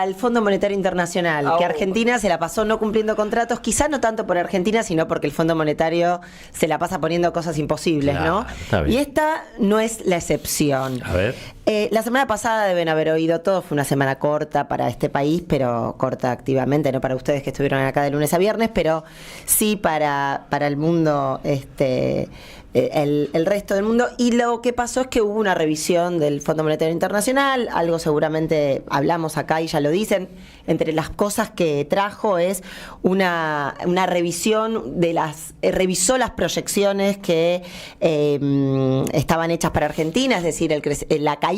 al Fondo Monetario Internacional, que Argentina se la pasó no cumpliendo contratos, quizá no tanto por Argentina, sino porque el Fondo Monetario se la pasa poniendo cosas imposibles, Claro, ¿no? Y esta no es la excepción. A ver. La semana pasada deben haber oído todo, fue una semana corta para este país, pero corta activamente, no para ustedes que estuvieron acá de lunes a viernes, pero sí para el mundo, el resto del mundo. Y lo que pasó es que hubo una revisión del Fondo Monetario Internacional, algo seguramente hablamos acá y ya lo dicen, entre las cosas que trajo es una revisión de revisó las proyecciones que estaban hechas para Argentina, es decir, la caída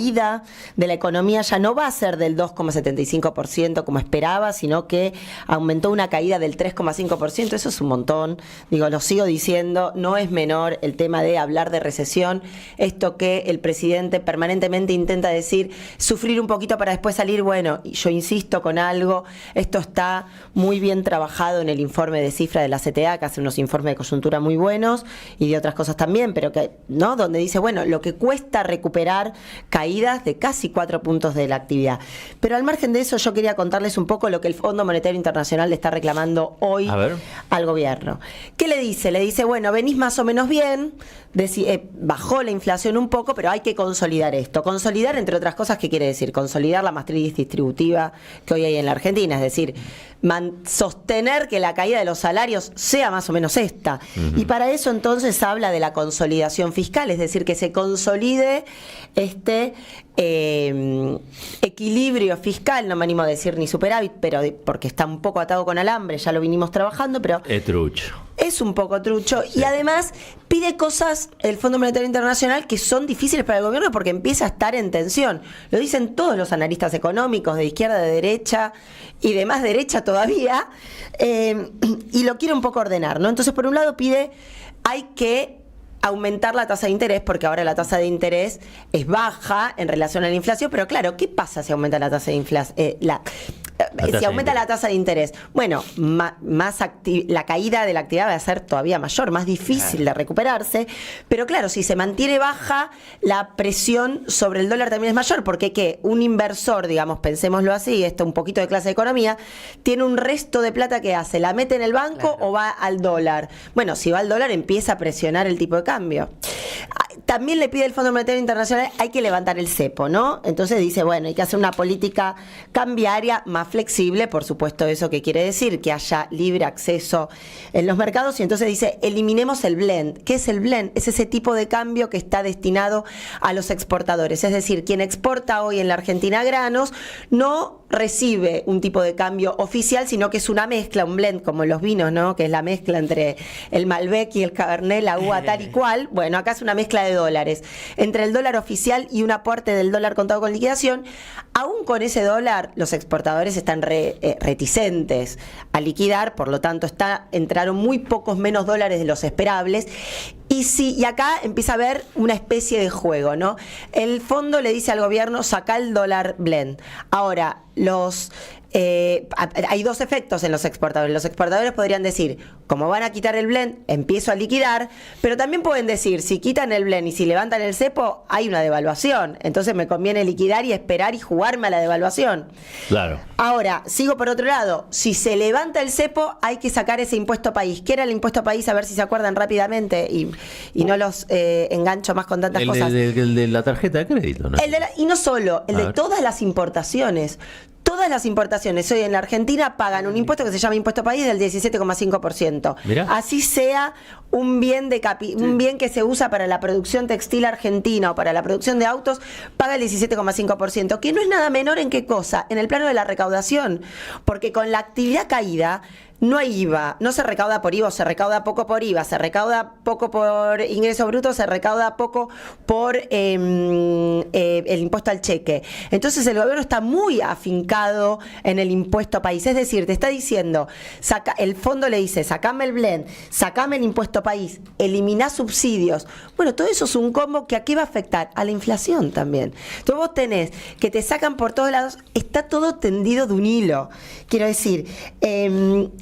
de la economía ya no va a ser del 2,75% como esperaba, sino que aumentó una caída del 3,5%, eso es un montón, digo, lo sigo diciendo, no es menor el tema de hablar de recesión, esto que el presidente permanentemente intenta decir, sufrir un poquito para después salir, bueno, yo insisto con algo, esto está muy bien trabajado en el informe de cifra de la CTA, que hace unos informes de coyuntura muy buenos y de otras cosas también, pero que, ¿no? Donde dice, bueno, lo que cuesta recuperar caídas de casi 4 puntos de la actividad. Pero al margen de eso, yo quería contarles un poco lo que el Fondo Monetario Internacional le está reclamando hoy al gobierno. ¿Qué le dice? Le dice, bueno, venís más o menos bien, bajó la inflación un poco, pero hay que consolidar esto. Consolidar, entre otras cosas, ¿qué quiere decir? Consolidar la matriz distributiva que hoy hay en la Argentina, es decir, sostener que la caída de los salarios sea más o menos esta. Y para eso entonces habla de la consolidación fiscal, es decir, que se consolide este equilibrio fiscal, no me animo a decir ni superávit, pero porque está un poco atado con alambre, ya lo vinimos trabajando, pero es trucho. Es un poco trucho. Sí. Y además pide cosas el Fondo Monetario Internacional que son difíciles para el gobierno porque empieza a estar en tensión. Lo dicen todos los analistas económicos de izquierda, de derecha y de más derecha todavía, y lo quiere un poco ordenar, ¿no? Entonces, por un lado pide, hay que aumentar la tasa de interés, porque ahora la tasa de interés es baja en relación a la inflación, pero claro, ¿qué pasa si aumenta la tasa de inflación? Si aumenta la tasa de interés, bueno, la caída de la actividad va a ser todavía mayor, más difícil de recuperarse, pero claro, si se mantiene baja, la presión sobre el dólar también es mayor, porque que un inversor, digamos, pensémoslo así, esto un poquito de clase de economía, tiene un resto de plata que hace, ¿la mete en el banco o va al dólar? Bueno, si va al dólar empieza a presionar el tipo de cambio. También le pide el Fondo Monetario Internacional, hay que levantar el cepo, ¿no? Entonces dice, bueno, hay que hacer una política cambiaria más flexible, por supuesto, eso que quiere decir que haya libre acceso en los mercados, y entonces dice, eliminemos el blend. ¿Qué es el blend? Es ese tipo de cambio que está destinado a los exportadores, es decir, quien exporta hoy en la Argentina granos no recibe un tipo de cambio oficial, sino que es una mezcla, un blend, como los vinos, ¿no? Que es la mezcla entre el Malbec y el Cabernet, la uva tal y cual. Bueno, acá es una mezcla de dólares, entre el dólar oficial y una parte del dólar contado con liquidación. Aún con ese dólar, los exportadores están reticentes a liquidar, por lo tanto entraron muy pocos menos dólares de los esperables. Y acá empieza a haber una especie de juego, ¿no? El fondo le dice al gobierno, saca el dólar blend. Ahora, hay dos efectos en los exportadores. Los exportadores podrían decir, como van a quitar el blend, empiezo a liquidar, pero también pueden decir, si quitan el blend y si levantan el cepo, hay una devaluación. Entonces me conviene liquidar y esperar y jugarme a la devaluación. Claro. Ahora, sigo por otro lado. Si se levanta el cepo, hay que sacar ese impuesto país. ¿Qué era el impuesto país? A ver si se acuerdan rápidamente y no los engancho más con tantas cosas. El de la tarjeta de crédito, ¿no? Y no solo, el de todas las importaciones. Todas las importaciones hoy en la Argentina pagan un impuesto que se llama impuesto país del 17,5%. Así sea un bien un bien que se usa para la producción textil argentina o para la producción de autos, paga el 17,5%, que no es nada menor en qué cosa, en el plano de la recaudación, porque con la actividad caída no hay IVA, no se recauda por IVA, se recauda poco por IVA, se recauda poco por ingreso bruto, se recauda poco por el impuesto al cheque. Entonces el gobierno está muy afincado en el impuesto país, es decir, te está diciendo, el fondo le dice, sacame el blend, sacame el impuesto país, eliminá subsidios. Bueno, todo eso es un combo que ¿a qué va a afectar? A la inflación también. Entonces vos tenés que te sacan por todos lados, está todo tendido de un hilo. Quiero decir,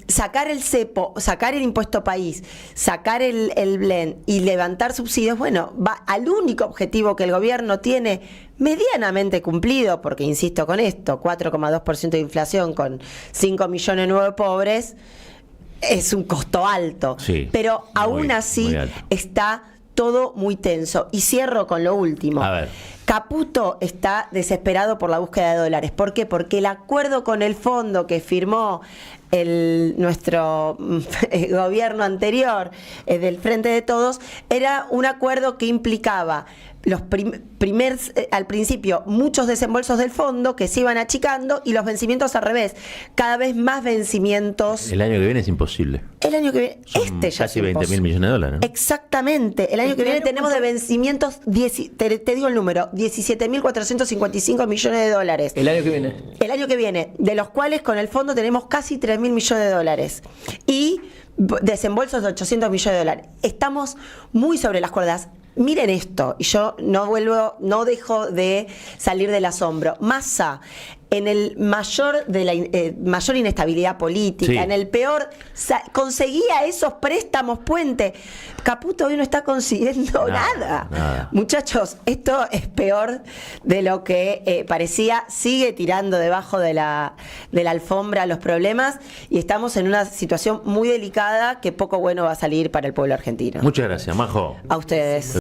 sacar el cepo, sacar el impuesto país, sacar el blend y levantar subsidios, bueno, va al único objetivo que el gobierno tiene medianamente cumplido, porque insisto con esto, 4,2% de inflación con 5 millones nuevos pobres, es un costo alto, Sí, pero aún así muy alto. está todo muy tenso. Y cierro con lo último. A ver. Caputo está desesperado por la búsqueda de dólares. ¿Por qué? Porque el acuerdo con el fondo que firmó nuestro gobierno anterior del Frente de Todos era un acuerdo que implicaba los al principio muchos desembolsos del fondo que se iban achicando y los vencimientos al revés, cada vez más vencimientos. El año que viene es imposible. El año que viene, Son ya casi es 20 mil millones de dólares, ¿no? Exactamente. El año que viene tenemos de vencimientos, te digo el número, 17.455 millones de dólares. El año que viene. El año que viene, de los cuales con el fondo tenemos casi 3.000 millones de dólares. Y desembolsos de 800 millones de dólares. Estamos muy sobre las cuerdas. Miren esto, y yo no dejo de salir del asombro. Massa, en el mayor de la mayor inestabilidad política, Sí. en el peor, conseguía esos préstamos puente. Caputo hoy no está consiguiendo nada. Muchachos, esto es peor de lo que parecía. Sigue tirando debajo de la alfombra los problemas y estamos en una situación muy delicada que poco bueno va a salir para el pueblo argentino. Muchas gracias, Majo. A ustedes.